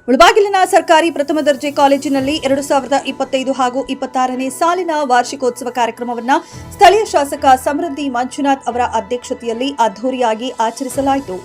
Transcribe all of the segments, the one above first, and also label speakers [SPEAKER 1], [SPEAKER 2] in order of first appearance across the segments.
[SPEAKER 1] ಮುಳಬಾಗಿಲಿನ ಸರ್ಕಾರಿ ಪ್ರಥಮ ದರ್ಜೆ ಕಾಲೇಜಿನಲ್ಲಿ 2025 ಹಾಗೂ 26ನೇ ಸಾಲಿನ ವಾರ್ಷಿಕೋತ್ಸವ ಕಾರ್ಯಕ್ರಮವನ್ನು ಸ್ಥಳೀಯ ಶಾಸಕ ಸಮೃದ್ಧಿ ಮಂಜುನಾಥ್ ಅವರ ಅಧ್ಯಕ್ಷತೆಯಲ್ಲಿ ಅದ್ದೂರಿಯಾಗಿ ಆಚರಿಸಲಾಯಿತು.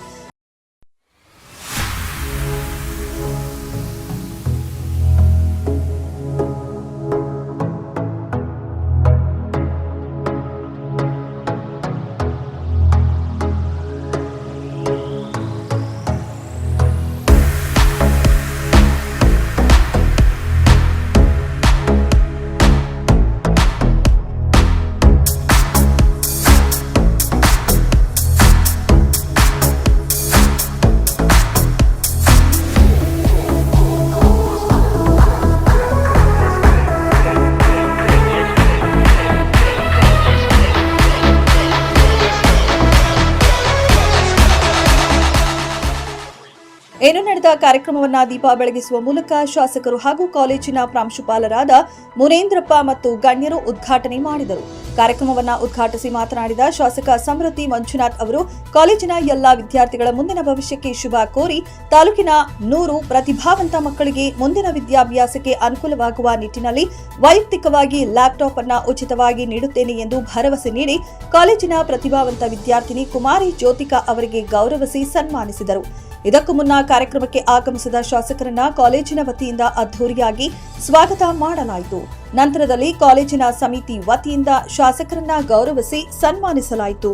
[SPEAKER 1] ಏನು ನಡೆದ ಕಾರ್ಯಕ್ರಮವನ್ನು ದೀಪ ಬೆಳಗಿಸುವ ಮೂಲಕ ಶಾಸಕರು ಹಾಗೂ ಕಾಲೇಜಿನ ಪ್ರಾಂಶುಪಾಲರಾದ ಮುನೇಂದ್ರಪ್ಪ ಮತ್ತು ಗಣ್ಯರು ಉದ್ಘಾಟನೆ ಮಾಡಿದರು. ಕಾರ್ಯಕ್ರಮವನ್ನು ಉದ್ಘಾಟಿಸಿ ಮಾತನಾಡಿದ ಶಾಸಕ ಸಮೃದ್ಧಿ ಮಂಜುನಾಥ್ ಅವರು ಕಾಲೇಜಿನ ಎಲ್ಲಾ ವಿದ್ಯಾರ್ಥಿಗಳ ಮುಂದಿನ ಭವಿಷ್ಯಕ್ಕೆ ಶುಭ ಕೋರಿ ತಾಲೂಕಿನ 100 ಪ್ರತಿಭಾವಂತ ಮಕ್ಕಳಿಗೆ ಮುಂದಿನ ವಿದ್ಯಾಭ್ಯಾಸಕ್ಕೆ ಅನುಕೂಲವಾಗುವ ನಿಟ್ಟಿನಲ್ಲಿ ವೈಯಕ್ತಿಕವಾಗಿ ಲ್ಯಾಪ್ಟಾಪ್ ಅನ್ನು ಉಚಿತವಾಗಿ ನೀಡುತ್ತೇನೆ ಎಂದು ಭರವಸೆ ನೀಡಿ ಕಾಲೇಜಿನ ಪ್ರತಿಭಾವಂತ ವಿದ್ಯಾರ್ಥಿನಿ ಕುಮಾರಿ ಜ್ಯೋತಿಕಾ ಅವರಿಗೆ ಗೌರವಿಸಿ ಸನ್ಮಾನಿಸಿದರು. ಇದಕ್ಕೂ ಮುನ್ನ ಕಾರ್ಯಕ್ರಮಕ್ಕೆ ಆಗಮಿಸಿದ ಶಾಸಕರನ್ನ ಕಾಲೇಜಿನ ವತಿಯಿಂದ ಅದ್ದೂರಿಯಾಗಿ ಸ್ವಾಗತ ಮಾಡಲಾಯಿತು. ನಂತರದಲ್ಲಿ ಕಾಲೇಜಿನ ಸಮಿತಿ ವತಿಯಿಂದ ಶಾಸಕರನ್ನ ಗೌರವಿಸಿ ಸನ್ಮಾನಿಸಲಾಯಿತು.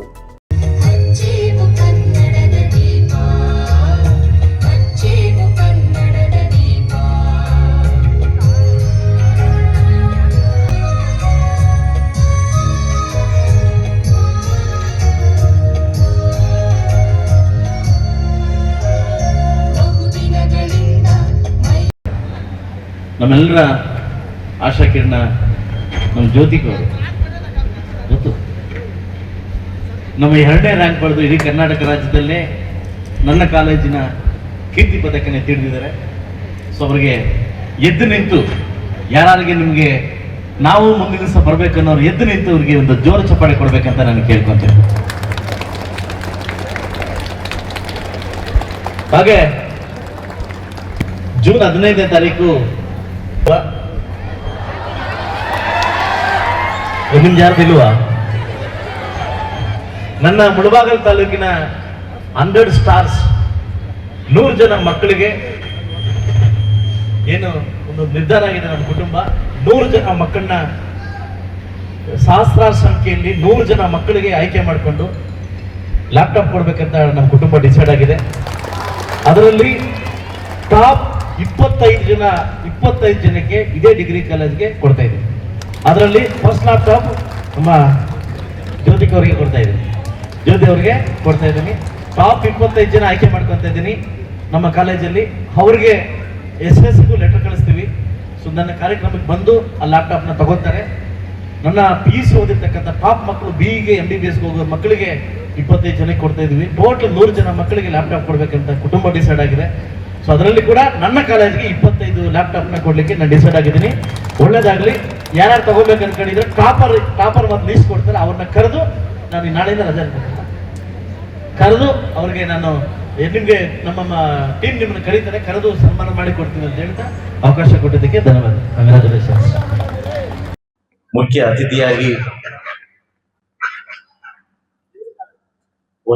[SPEAKER 2] ನಮ್ಮೆಲ್ಲರ ಆಶಾ ಕಿರಣ ನಮ್ಮ ಜ್ಯೋತಿಕಾ ಅವರು ಗೊತ್ತು. ನಮ್ಮ 2ನೇ ರ್ಯಾಂಕ್ ಪಡೆದು ಇಡೀ ಕರ್ನಾಟಕ ರಾಜ್ಯದಲ್ಲೇ ನನ್ನ ಕಾಲೇಜಿನ ಕೀರ್ತಿ ಪದಕನೇ ತಿಳಿದಿದ್ದಾರೆ. ಸೊ ಅವರಿಗೆ ಎದ್ದು ನಿಂತು ಯಾರಿಗೆ ನಿಮಗೆ ನಾವು ಮುಂದಿನ ದಿವಸ ಬರ್ಬೇಕನ್ನೋರು ಎದ್ದು ನಿಂತು ಅವ್ರಿಗೆ ಒಂದು ಜೋರು ಚಪ್ಪಾಳೆ ಕೊಡ್ಬೇಕಂತ ನಾನು ಕೇಳ್ಕೊಂತೇನೆ. ಹಾಗೆ ಜೂನ್ 15ನೇ ತಾರೀಕು ನಿಮ್ಗೆ ಯಾರ್ದಿಲ್ವಾ? ನನ್ನ ಮುಳಬಾಗಲ್ ತಾಲೂಕಿನ 100 ಸ್ಟಾರ್ಸ್ 100 ಜನ ಮಕ್ಕಳಿಗೆ ಏನು ಒಂದು ನಿರ್ಧಾರ ಆಗಿದೆ. ನಮ್ಮ ಕುಟುಂಬ 100 ಜನ ಮಕ್ಕಳನ್ನ ಸಹಸ್ರಾರು ಸಂಖ್ಯೆಯಲ್ಲಿ 100 ಜನ ಮಕ್ಕಳಿಗೆ ಆಯ್ಕೆ ಮಾಡಿಕೊಂಡು ಲ್ಯಾಪ್ಟಾಪ್ ಕೊಡ್ಬೇಕಂತ ನಮ್ಮ ಕುಟುಂಬ ಡಿಸೈಡ್ ಆಗಿದೆ. ಅದರಲ್ಲಿ ಟಾಪ್ 25 ಜನಕ್ಕೆ ಇದೇ ಡಿಗ್ರಿ ಕಾಲೇಜ್ಗೆ ಕೊಡ್ತಾ ಇದ್ದೀವಿ. ಅದರಲ್ಲಿ ಫಸ್ಟ್ ಲ್ಯಾಪ್ಟಾಪ್ ನಮ್ಮ ಜ್ಯೋತಿಕ ಅವರಿಗೆ ಕೊಡ್ತಾ ಇದ್ದೀನಿ, ಜ್ಯೋತಿ ಅವರಿಗೆ ಕೊಡ್ತಾ ಇದ್ದೀನಿ. ಟಾಪ್ 25 ಜನ ಆಯ್ಕೆ ಮಾಡ್ಕೊತಾ ಇದ್ದೀನಿ ನಮ್ಮ ಕಾಲೇಜಲ್ಲಿ. ಅವ್ರಿಗೆ SSಗೂ ಲೆಟರ್ ಕಳಿಸ್ತೀವಿ. ಸೊ ನನ್ನ ಕಾರ್ಯಕ್ರಮಕ್ಕೆ ಬಂದು ಆ ಲ್ಯಾಪ್ಟಾಪ್ನ ತಗೋತಾರೆ. ನನ್ನ PUC ಓದಿರ್ತಕ್ಕಂಥ ಟಾಪ್ ಮಕ್ಕಳು BEಗೆ MBBSಗೆ ಹೋಗೋ ಮಕ್ಕಳಿಗೆ 25 ಜನಕ್ಕೆ ಕೊಡ್ತಾ ಇದ್ದೀವಿ. ಟೋಟಲ್ 100 ಜನ ಮಕ್ಕಳಿಗೆ ಲ್ಯಾಪ್ಟಾಪ್ ಕೊಡ್ಬೇಕಂತ ಕುಟುಂಬ ಡಿಸೈಡ್ ಆಗಿದೆ. ಸೊ ಅದರಲ್ಲಿ ಕೂಡ ನನ್ನ ಕಾಲೇಜ್ಗೆ 25 ಲ್ಯಾಪ್ಟಾಪ್ನ ಕೊಡ್ಲಿಕ್ಕೆ ನಾನು ಡಿಸೈಡ್ ಆಗಿದ್ದೀನಿ. ಒಳ್ಳೇದಾಗ್ಲಿ. ಯಾರ್ಯಾರು ತಗೋಬೇಕು ಅನ್ಕೊಂಡಿದ್ರೆ ಟಾಪರ್ ಮತ್ತು ಲೀಸ್ಟ್ ಕೊಡ್ತಾರೆ, ಅವ್ರನ್ನ ಕರೆದು ನಾನು ನಾಳೆಯಿಂದ ರಜೆ ಕರೆದು ಅವ್ರಿಗೆ ನಾನು ನಿಮ್ಗೆ ನಮ್ಮ ಟೀಮ್ ನಿಮ್ಮನ್ನು ಕರೀತಾರೆ, ಕರೆದು ಸನ್ಮಾನ ಮಾಡಿ ಕೊಡ್ತೀನಿ ಅಂತ ಹೇಳ್ತಾ ಅವಕಾಶ ಕೊಟ್ಟಿದ್ದಕ್ಕೆ ಧನ್ಯವಾದ. ಕಂಗ್ರಾಚುಲೇಷನ್ಸ್. ಮುಖ್ಯ ಅತಿಥಿಯಾಗಿ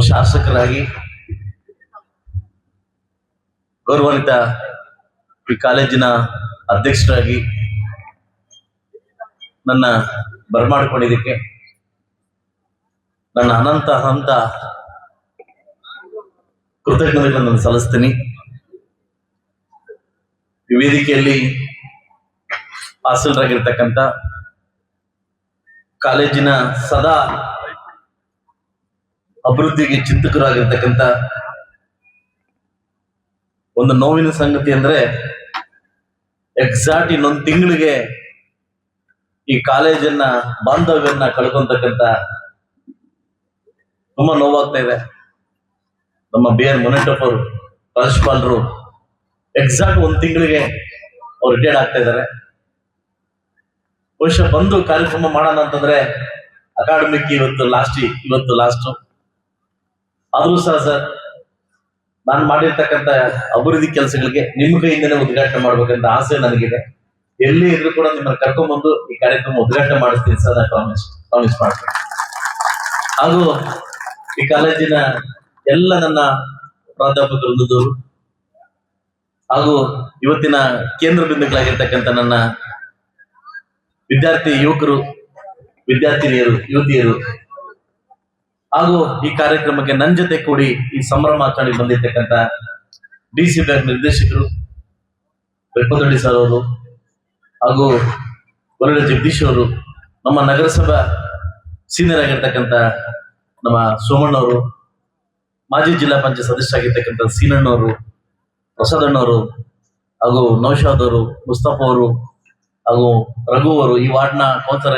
[SPEAKER 2] ಶಾಸಕರಾಗಿ ಗೌರವಾನ್ವಿತ ಈ ಕಾಲೇಜಿನ ಅಧ್ಯಕ್ಷರಾಗಿ ನನ್ನ ಬರಮಾಡಿಕೊಂಡಿದ್ದಕ್ಕೆ ನನ್ನ ಅನಂತ ಕೃತಜ್ಞತೆಗಳನ್ನು ಸಲ್ಲಿಸ್ತೀನಿ. ಈ ವೇದಿಕೆಯಲ್ಲಿ ಹಾಸನರಾಗಿರ್ತಕ್ಕಂಥ ಕಾಲೇಜಿನ ಸದಾ ಅಭಿವೃದ್ಧಿಗೆ ಚಿಂತಕರಾಗಿರ್ತಕ್ಕಂಥ ಒಂದು ನೋವಿನ ಸಂಗತಿ ಅಂದ್ರೆ ಎಕ್ಸಾಕ್ಟ್ ಇನ್ನೊಂದು ತಿಂಗಳಿಗೆ ಈ ಕಾಲೇಜನ್ನ ಬಾಂಧವ್ಯವನ್ನ ಕಳ್ಕೊಂತಕ್ಕಂಥ ತುಂಬಾ ನೋವಾಗ್ತಾ ಇದೆ. ನಮ್ಮ BR ಮುನೇಂದ್ರಪ್ಪ ಅವರು ಪ್ರಾಂಶುಪಾಲರು ಎಕ್ಸಾಕ್ಟ್ 1 ತಿಂಗಳಿಗೆ ಅವ್ರು ರಿಟೈರ್ಡ್ ಆಗ್ತಾ ಇದ್ದಾರೆ. ಬಹುಶಃ ಬಂದು ಕಾರ್ಯಕ್ರಮ ಮಾಡೋಣ ಅಂತಂದ್ರೆ ಅಕಾಡೆಮಿಕ್ ಇವತ್ತು ಲಾಸ್ಟ್ ಆದ್ರೂ ಸಹ ಸರ್
[SPEAKER 3] ನಾನು ಮಾಡಿರ್ತಕ್ಕಂಥ ಅಭಿವೃದ್ಧಿ ಕೆಲಸಗಳಿಗೆ ನಿಮ್ಮ ಕೈಯಿಂದನೇ ಉದ್ಘಾಟನೆ ಮಾಡ್ಬೇಕಂತ ಆಸೆ ನನಗಿದೆ. ಎಲ್ಲಿ ಇದ್ರು ಕೂಡ ನಿಮ್ಮನ್ನ ಕರ್ಕೊಂಡ್ಬಂದು ಈ ಕಾರ್ಯಕ್ರಮ ಉದ್ಘಾಟನೆ ಮಾಡಿಸ್ತೀನಿ ಸರ್, ನಾನು ಪ್ರಾಮಿಸ್ ಮಾಡ್ತೀನಿ. ಹಾಗೂ ಈ ಕಾಲೇಜಿನ ಎಲ್ಲ ನನ್ನ ಪ್ರಾಧ್ಯಾಪಕ ವೃಂದದವರು ಹಾಗೂ ಇವತ್ತಿನ ಕೇಂದ್ರ ಬಿಂದುಗಳಾಗಿರ್ತಕ್ಕಂಥ ನನ್ನ ವಿದ್ಯಾರ್ಥಿ ಯುವಕರು, ವಿದ್ಯಾರ್ಥಿನಿಯರು, ಯುವತಿಯರು ಹಾಗೂ ಈ ಕಾರ್ಯಕ್ರಮಕ್ಕೆ ನನ್ನ ಜೊತೆ ಕೂಡಿ ಈ ಸಂಭ್ರಮಾಚರಣೆ ಬಂದಿರ್ತಕ್ಕಂಥ DC ಬ್ಯಾಂಕ್ ನಿರ್ದೇಶಕರು ಬೆಪ್ಪದೊಡ್ಡಿ ಸರ್ ಅವರು ಹಾಗೂ ಒಳ್ಳೆ ಜಗದೀಶ್ ಅವರು, ನಮ್ಮ ನಗರಸಭಾ ಸೀನಿಯರ್ ಆಗಿರ್ತಕ್ಕಂಥ ನಮ್ಮ ಸೋಮಣ್ಣವರು, ಮಾಜಿ ಜಿಲ್ಲಾ ಪಂಚಾಯತ್ ಸದಸ್ಯರಾಗಿರ್ತಕ್ಕಂಥ ಸೀನಣ್ಣವರು, ಪ್ರಸಾದಣ್ಣವರು ಹಾಗೂ ನೌಶಾದ್ ಅವರು, ಮುಸ್ತಫಾ ಅವರು ಹಾಗೂ ರಘು ಅವರು, ಈ ವಾರ್ಡ್ನ ಕೌನ್ಸಿಲರ್